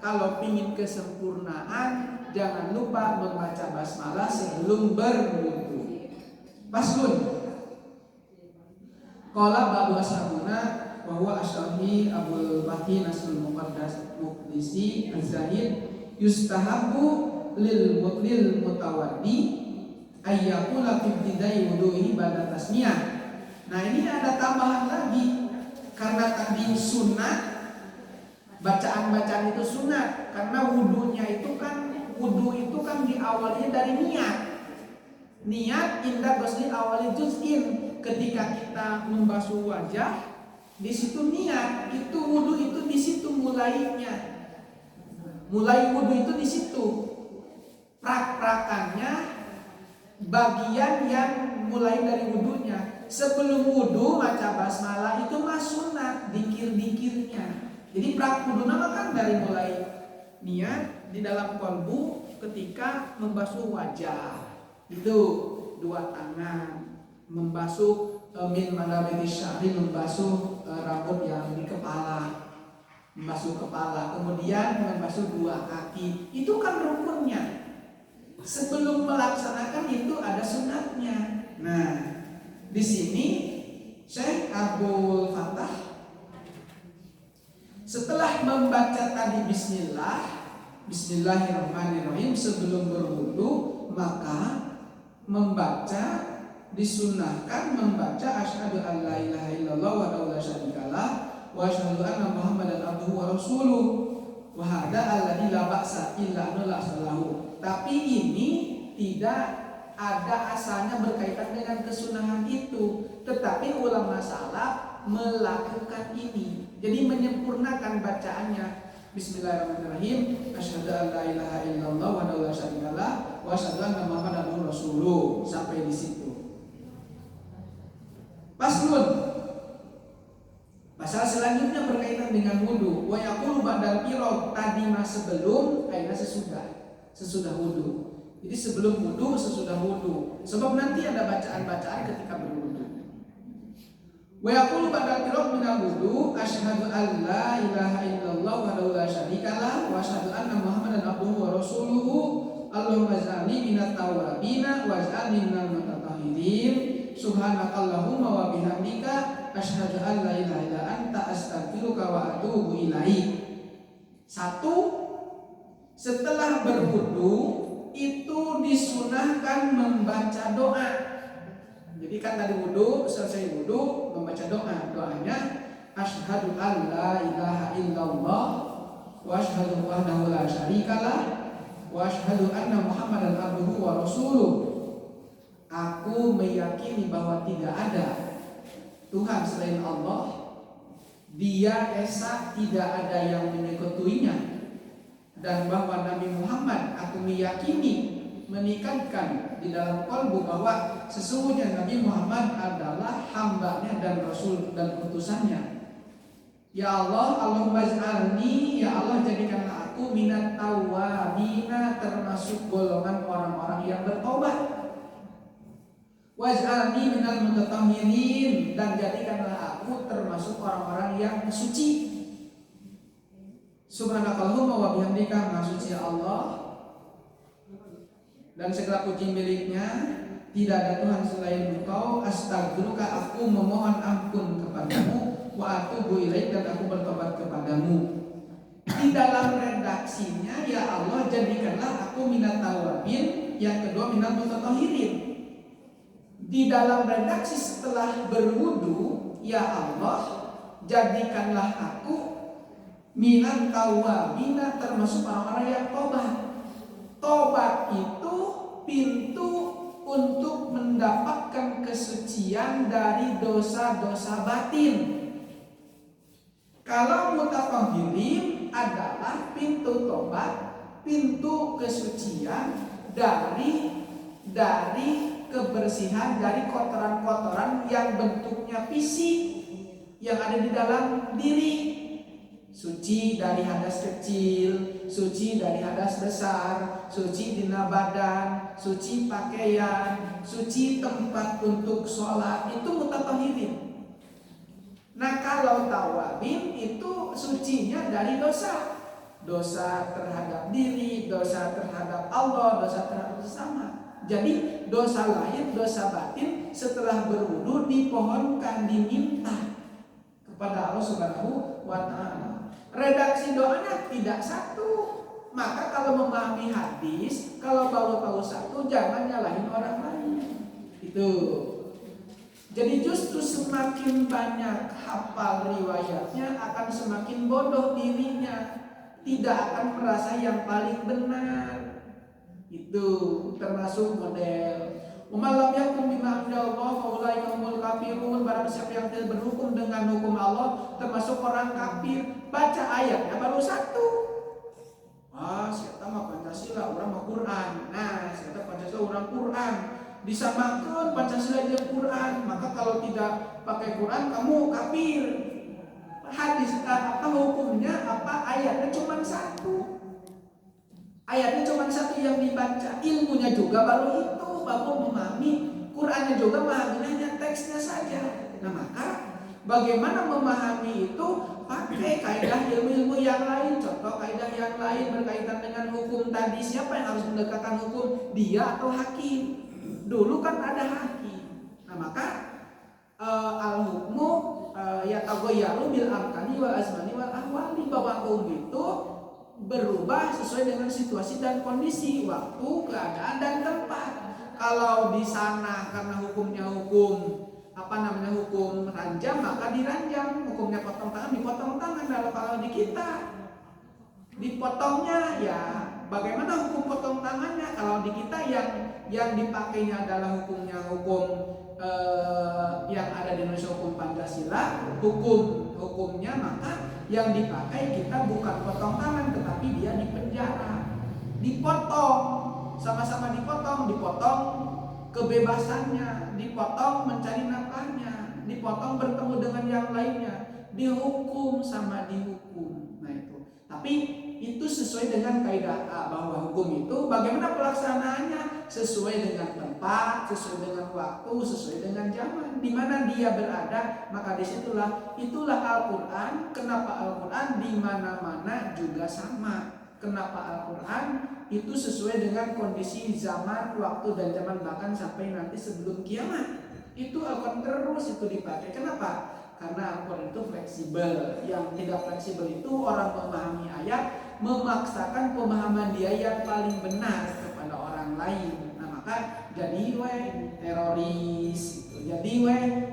kalau ingin kesempurnaan, jangan lupa membaca basmalah sebelum berwudu. Faslun. Qala ba'du ashabuna wa huwa Asy-Syafi'i Abul Baqi Nasrul Muqaddas Muqdisi Az-Zahid yustahabu lil mutawaddi ayyakula fi ibtidai wudu'i ba'da tasmiyah. Nah, ini ada tambahan lagi. Karena tadi sunat, bacaan-bacaan itu sunat, karena wudu itu kan diawali dari niat. Niat indah ghusli awali juz'in. Ketika kita membasuh wajah, di situ niat, itu wudu itu di situ mulainya. Mulai wudu itu di situ. Prak-prakannya bagian yang mulai dari wudunya. Sebelum wudu baca basmalah itu mah sunat, dikir-dikirnya. Jadi prak wudu nama kan dari mulai niat di dalam kolbu ketika membasuh wajah. Itu dua tangan membasuh min manabiti sya'ri, membasuh rambut yang di kepala, membasuh kepala, kemudian membasuh dua kaki. Itu kan rukunnya. Sebelum melaksanakan itu ada sunatnya. Nah, di sini Syekh Abdul Fattah setelah membaca tadi Bismillahirrahmanirrahim sebelum berwudu, maka membaca disunahkan membaca asyhadu an la ilaha illallah wa la syarikalah wa asyhadu anna muhammadan abduhu wa rasuluh wa hada alladzi la ba'sa illa an salahu. Tapi ini tidak ada asalnya berkaitan dengan kesunahan itu, tetapi ulama salaf melakukan ini. Jadi menyempurnakan bacaannya. Bismillahirrahmanirrahim. Asyhadu an la ilaha illallah wa la syarikalah wa asyhadu anna muhammadan abduhu wa rasuluh. Sampai di situ. Faslun. Pasal selanjutnya berkaitan dengan wudu. Wa yaqulu ba'dal firagh, tadi mas sebelum, aina sesudah wudu. Jadi sebelum wudu, sesudah wudu. Sebab nanti ada bacaan-bacaan ketika berwudu. Wa yaqulu ba'dal firagh minal wudu, asyhadu an la ilaha illallah wa la syarikalah wa asyhadu anna muhammadan abduhu wa rasuluhu. Allahumma ij'alni minat tawwabina wa ij'alni minal mutatahhirin. Subhanakallahumma wa bihamdika asyhadu an la ilaha illa anta astaghfiruka wa atubu ilaik. Satu, setelah berwudu itu disunahkan membaca doa. Jadi kan tadi wudu, selesai wudu membaca doa. Doanya asyhadu an la ilaha illallah wa asyhadu wahdahu la syarikalah wa asyhadu anna muhammadan abduhu wa rasuluh. Aku meyakini bahwa tidak ada Tuhan selain Allah, Dia esa tidak ada yang menyekutuinya, dan bahwa Nabi Muhammad aku meyakini menikahkan di dalam kalbu bahwa sesungguhnya Nabi Muhammad adalah hambanya dan rasul dan utusannya. Ya Allah, Allahumma ij'alni, ya Allah jadikanlah aku minat tawwabina, termasuk golongan orang-orang yang bertobat. Waj'alni minal mutatahhirin, dan jadikanlah aku termasuk orang-orang yang suci. Subhanakallahumma wa bihamdika, maha suci Allah dan segala puji miliknya, tidak ada Tuhan selain Engkau. Astagfiruka, aku memohon ampun kepadamu, wa atubu ilaik, dan aku bertobat kepadamu. Di dalam redaksinya, ya Allah jadikanlah aku minat tawabin, yang kedua minat mutatahhirin. Di dalam redaksi setelah berwudu, ya Allah jadikanlah aku minat tawabina, termasuk orang-orang yang tobat. Tobat itu pintu untuk mendapatkan kesucian dari dosa-dosa batin. Kalau mutatahhirin adalah pintu tobat, pintu kesucian dari kebersihan dari kotoran-kotoran yang bentuknya fisik yang ada di dalam diri. Suci dari hadas kecil, suci dari hadas besar, suci dina badan, suci pakaian, suci tempat untuk sholat, itu mutatahhirin. Nah kalau tawabin itu sucinya dari dosa. Dosa terhadap diri, dosa terhadap Allah, dosa terhadap sesama. Jadi dosa lahir, dosa batin setelah berwudu dipohonkan, diminta kepada Allah Subhanahu wa ta'ala. Redaksi doanya tidak satu. Maka kalau memahami hadis, kalau baru tahu satu, jangan nyalahin orang lain. Itu. Jadi justru semakin banyak hafal riwayatnya akan semakin bodoh dirinya, tidak akan merasa yang paling benar. Itu termasuk model umalam yakum bima anzalallah fa ulaika humul kafirun. Barang siapa yang tidak berhukum dengan hukum Allah termasuk orang kafir. Baca ayatnya baru satu. Siapa mah Pancasila, orang mah Quran. Nah, siapa Pancasila orang Quran. Disamakan Pancasila dengan Quran. Maka kalau tidak pakai Quran kamu kafir. Hadis apa hukumnya, apa ayatnya cuma satu. Ayatnya cuma satu yang dibaca, ilmunya juga baru itu, baru memahami Qurannya juga memahaminya teksnya saja. Nah maka bagaimana memahami itu pakai kaidah ilmu-ilmu yang lain. Contoh kaidah yang lain berkaitan dengan hukum tadi, siapa yang harus mendekatkan hukum, dia atau hakim? Dulu kan ada hakim. Nah maka al-hukmu yataghayyaru bil amkani wal azmani wal ahwali, bahwa hukum itu berubah sesuai dengan situasi dan kondisi, waktu, keadaan dan tempat. Kalau di sana karena hukumnya hukum hukum ranjam, maka diranjam. Hukumnya potong tangan, dipotong tangan. Kalau di kita dipotongnya ya bagaimana hukum potong tangannya? Kalau di kita yang dipakainya adalah hukumnya hukum yang ada di Indonesia, hukum Pancasila, hukumnya, maka yang dipakai kita bukan potong tangan, tetapi dia dipenjara, dipotong, sama-sama dipotong kebebasannya, dipotong mencari nafkahnya, dipotong bertemu dengan yang lainnya, dihukum sama dihukum. Nah itu, tapi itu sesuai dengan kaidah bahwa hukum itu bagaimana pelaksanaannya, sesuai dengan tempat, sesuai dengan waktu, sesuai dengan zaman, di mana dia berada. Maka itulah Al-Quran. Kenapa Al-Quran di mana-mana juga sama? Kenapa Al-Quran itu sesuai dengan kondisi zaman, waktu dan zaman, bahkan sampai nanti sebelum kiamat. Itu akan terus itu dipakai. Kenapa? Karena Al-Quran itu fleksibel. Yang tidak fleksibel itu orang memahami ayat, memaksakan pemahaman dia yang paling benar kepada orang lain. Nah maka jadi teroris gitu. Jadi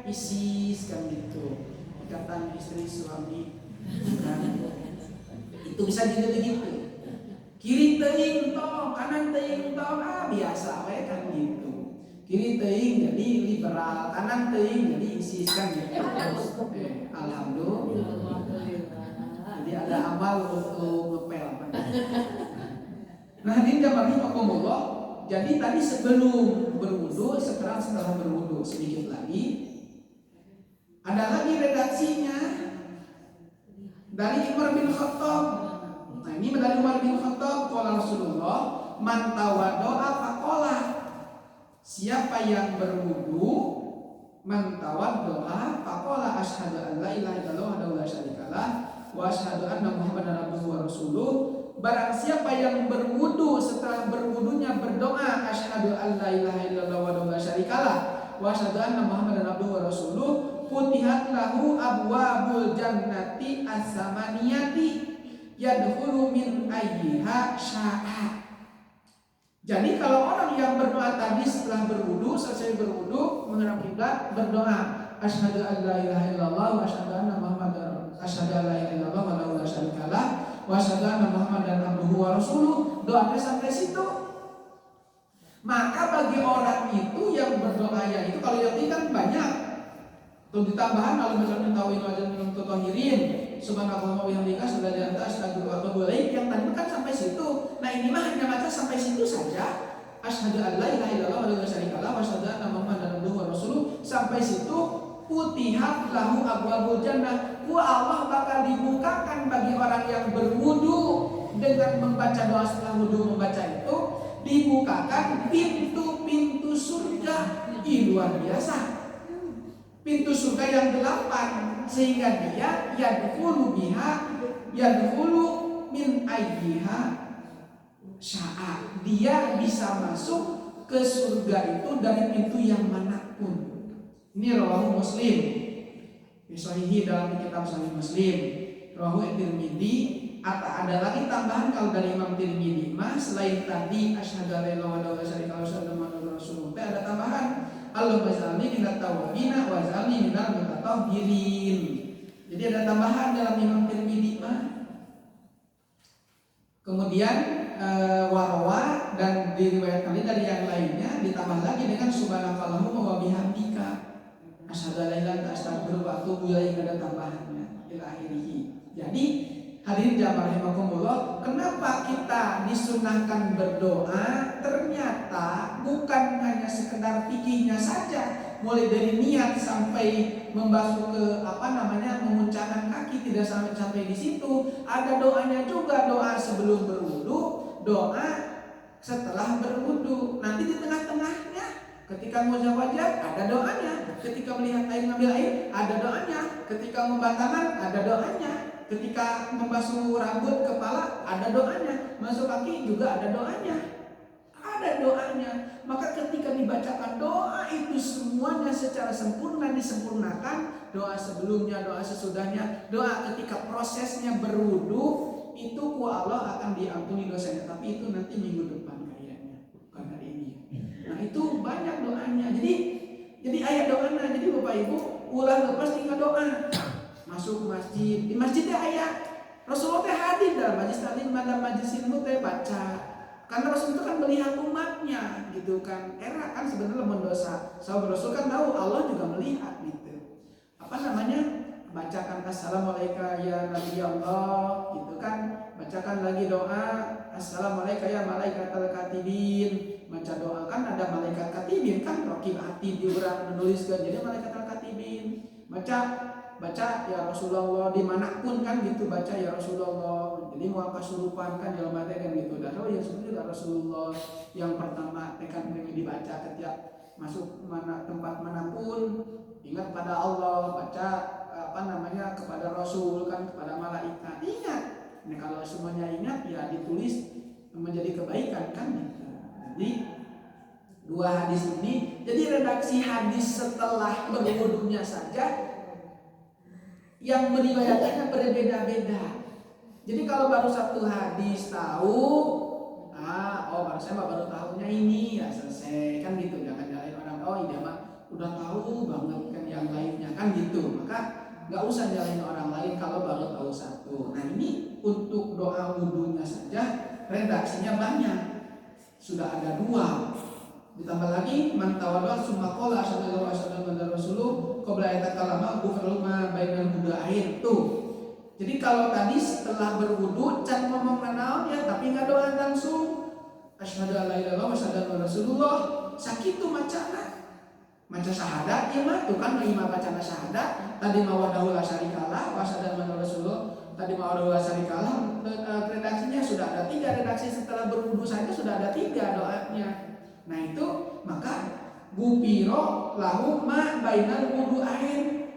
ISIS kan gitu, ikatan istri suami kan. Itu bisa jadi begitu. Kiri teuing tong, kanan teuing tong, biasa kan gitu. kiri teuing jadi liberal, kanan teuing jadi ISIS kan gitu. Alhamdulillah. Jadi ada amal untuk ngepel. Nah, hadirin jamaah rahimakumullah. Jadi tadi sebelum berwudu, sekarang setelah berwudu sedikit lagi. Ada lagi redaksinya dari Umar bin Khattab. Nah, ini dari Umar bin Khattab, qala Rasulullah, man tawaddo'a faqala. Siapa yang berwudu, man tawaddo'a faqala asyhadu an la ilaha illallah wa la syarikalah wa asyhadu anna Muhammadar abduhu wa rasuluh. Barang siapa yang berwudu, setelah berwudunya berdoa asyhadu an la ilaha illallah wa la syarikalah wa asyhadu anna Muhammadar abduhu wa rasuluh, futihat lahu abwabul jannati as-samaniyati yadkhulu min ayyiha sya'a. Jadi kalau orang yang berdoa tadi setelah berwudu, selesai berwudu, menghadap kiblat, berdoa asyhadu an la ilaha illallah wa asyhadu anna Muhammadar asyhadu an la ilaha illallah wa la syarikalah wa asyhadu anna Muhammadan abduhu wa rasuluh, doanya sampai situ. Maka bagi orang itu yang berdoa ya itu, kalau yang ini kan banyak. Tuh ditambahan kalau misalnya tauhid wajib minum tutohirin subhanallah wa bihamdika sudah diantara astagfirullah wa atubu ilaih, yang tadi kan sampai situ. Nah ini mah hanya baca sampai situ saja. Asyhadu an la ilaha illallah wa la syarikalah wa asyhadu anna Muhammadan abduhu wa rasuluh, sampai situ futihat lahu abwabul jannah. Allah bakal dibukakan bagi orang yang berwudu dengan membaca doa setelah wudu membaca itu, dibukakan pintu-pintu surga. Luar biasa. Pintu surga yang 8, sehingga dia yadkhulu min ayyiha sya'a. Dia bisa masuk ke surga itu dari pintu yang manapun. Ini rawahu Muslim. Sahih dalam kitab Sahih Muslim. Rawahu Tirmidzi. Ada lagi tambahan kalau dari Imam Tirmidzi mah, selain tadi asyhadu an la ilaha illallah wa asyhadu anna Muhammadar rasulullah, ada tambahan Allahumma ja'alni minat tawwabina wa ja'alni minal mutatahhirin. Jadi ada tambahan dalam Imam Tirmidzi mah. Kemudian warwa dan diriwayatkan dari yang lainnya, ditambah lagi dengan subhanakallahumma wa bihamdika asyhadu an la ilaha illa anta astaghfiruka wa atubu ilaik, ada tambahannya ila akhirih. Jadi hadirin jamaah rahimakumullah, kenapa kita disunahkan berdoa? Ternyata bukan hanya sekedar fikihnya saja, mulai dari niat sampai membasuh ke menguncangkan kaki, tidak sampai di situ. Ada doanya juga, doa sebelum berwudu, doa setelah berwudu. Nanti di tengah-tengahnya ketika muzawajat ada doanya, ketika melihat air ngambil air ada doanya, ketika membasuh tangan ada doanya, ketika membasuh rambut kepala ada doanya, masuk kaki juga ada doanya. Ada doanya. Maka ketika dibacakan doa itu semuanya secara sempurna disempurnakan. Doa sebelumnya, doa sesudahnya, doa ketika prosesnya berwudu, itu ku Allah akan diampuni dosanya. Tapi itu nanti minggu depan kayaknya, bukan hari ini. Nah itu banyak doanya. Jadi ayat doanya. Jadi Bapak Ibu ulah lepas tinggal doa. Masuk masjid, di masjidnya ayat Rasulullah teh hadir dalam majlis taklim, dalam majlis ilmu teh baca. Karena Rasul itu kan melihat umatnya gitu kan. Era kan sebenarnya mendosa. Sahabat Rasul kan tahu, Allah juga melihat gitu. Bacakan assalamualaikum ya Nabi Allah gitu kan. Bacakan lagi doa assalamualaikum ya malaikatul katibin. Baca doa kan ada malaikat katibin kan, raqib atid diurang menuliskan, jadi malaikatul katibin. Baca ya Rasulullah dimanapun kan gitu, baca ya Rasulullah. Jadi mau kasurupan kan dalam hati kan gitu. Dan yang sebenarnya Rasulullah yang pertama tekan ini dibaca setiap masuk tempat manapun, ingat pada Allah, baca kepada Rasul kan, kepada malaikat, ingat. Nah kalau semuanya ingat ya ditulis menjadi kebaikan kan gitu. Jadi dua hadis ini, jadi redaksi hadis setelah berwudunya saja yang meriwayatkannya berbeda-beda. Jadi kalau baru satu hadis tahu, saya baru tahunya ini, ya selesai kan gitu. Jangan nyalain orang, ini mah udah tahu banget kan yang lainnya kan gitu. Maka nggak usah nyalain orang lain kalau baru tahu satu. Nah ini untuk doa wudunya saja redaksinya banyak. Sudah ada dua. Ditambah lagi man tawadda summa qala asyhadu an la ilaha illallah rasuluh qabla yatakalama ghufra ma bainal buda'ain tuh. Jadi kalau tadi setelah berwudu can ngomong nanaon ya tapi nggak doa langsung asyhadu an la ilaha illallah wa asyhadu anna rasulullah sakitu macana maca syahadat ya mah tuh kan lima bacana syahadat tadi mah wahdahu la syarikalah wa asyhadu anna rasulullah tadi mah wahdahu la syarikalah redaksinya sudah ada 3 redaksi setelah berwudu saja sudah ada 3 doanya. Nah itu maka gupiro lahu ma bainal wudu'ain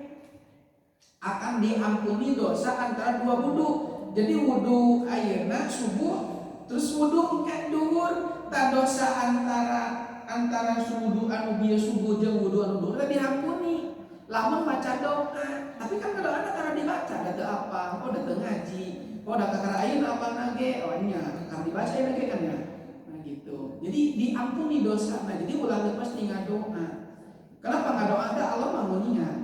akan diampuni dosa antara 2 wudu. Jadi wudu ayeuna subuh terus wudu duhur tak dosa antara wudu anu bieu subuh jeung wudu anu duhur diampuni lamun maca doa. Tapi kan doa karena dibaca ada apa oh da ngaji oh da kakara ayeuna apa nage oh nya kan dibaca ayeuna ge kan ya. Jadi diampuni dosa. Nah, jadi ulah lepas tinggal doa. Kenapa nggak doa? Ada Allah mah mengingat.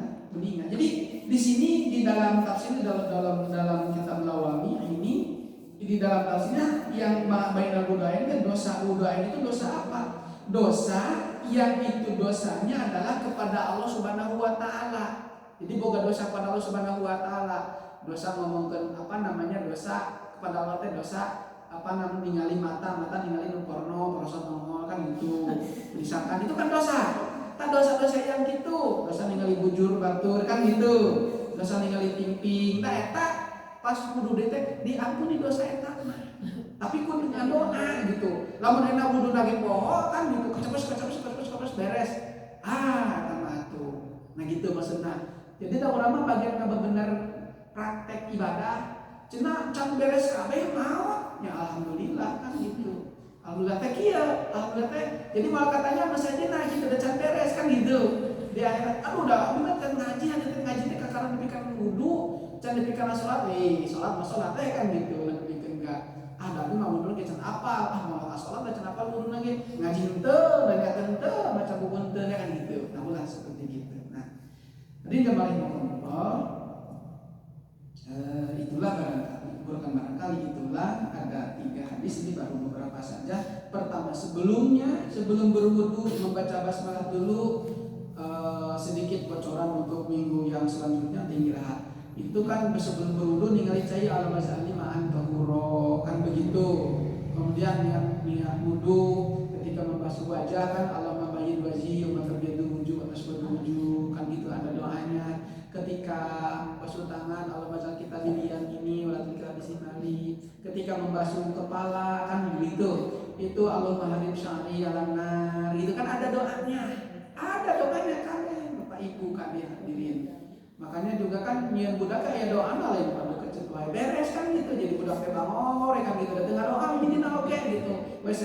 Jadi di sini di dalam tafsir dalam kitab Lawami ini di dalam tafsirnya yang bainal wudu'ain kan dosa wudu'ain itu dosa apa? Dosa yang itu dosanya adalah kepada Allah Subhanahu wa taala. Jadi boga dosa kepada Allah Subhanahu wa taala. Dosa ngomongkeun dosa kepada Allah teh dosa ningali mata ningali nu porno prosot nongol kan gitu misalkan itu kan dosa dosa yang gitu dosa ningali bujur batur kan gitu dosa ningali timping eta pas wudu teh diampuni dosa eta tapi kudu dengan doa gitu lamun enak wudu lagi poho kan gitu kecepes beres eta tuh nah gitu maksudnya. Jadi da urang mah bagian bener praktek ibadah cenah can beres kabeh maot ya alhamdulillah kan gitu. Alhamdulillah teh kieu, alhamdulillah teh. Jadi malah katanya Mas Haji nah kita udah can beres kan gitu. Di akhirat aduh udah bener kan ngaji teh kakaran dipikeun wudu, can dipikeun salat salat mah salat teh kan gitu. Dipikeun enggak tapi mah wudu ge can apa? Mau salat teh can apa wudu ge? Ngaji henteu, baca henteu, baca buku henteu kan gitu. Nah ulah seperti gitu. Nah, tadi kembali ngomong itulah barangkali itulah ada 3 hadis ini baru beberapa saja. Pertama sebelum berwudu membaca basmalah dulu sedikit bocoran untuk minggu yang selanjutnya tinggal itu kan sebelum berwudu ningali cai al-mazali ma'an tahuro kan begitu. Kemudian niat wudu ketika membasuh wajah kan Allahumma bayyid wajhi wa tabyadu wujuh atas wujuh kan gitu ada doanya. Ketika basuh tangan Allah bazal kita lidian ini walau kita disimali. Ketika membasuh kepala kan begitu itu Allahumma hadib syari alannar itu kan ada doanya kan Bapak Ibu kami hadirin. Makanya juga kan nyian budak ya doa lain pada kecetuai beres kan gitu jadi budak teh bangor kan gitu dengar doa jadi oke gitu wes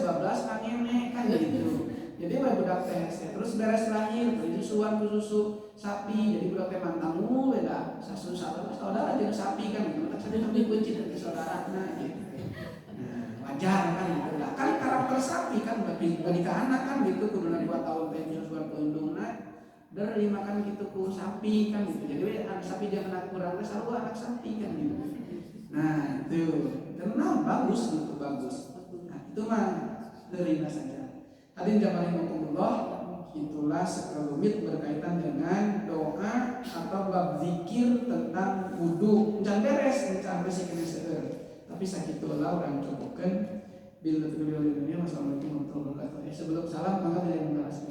bablas ngene kan gitu. Jadi budak teh terus beres lahir beli susu sapi jadi budak teh mantamu beda saudara jeung sapi kan gitu tak sadar sampai kunci dari saudarana gitu. Nah, wajar kan gitu lah. Kan karakter sapi kan bagi anak kan gitu kudu 2 tahun teh susuan keundungna dari makan gitu ku sapi kan gitu. Jadi anak sapi jangan anak kurang teh sarua anak sapi kan gitu. Nah, itu tenang bagus gitu bagus. Nah, itu mah terima saja. Hadirin jazakumullah, itulah sekelumit berkaitan dengan doa atau bab zikir tentang wudu. Jangan beres, sampai sikit seueur. Tapi sakitulah orang cukupkan bil dunia. Wassalamualaikum warahmatullahi wabarakatuh. Sebelum salam maka tidak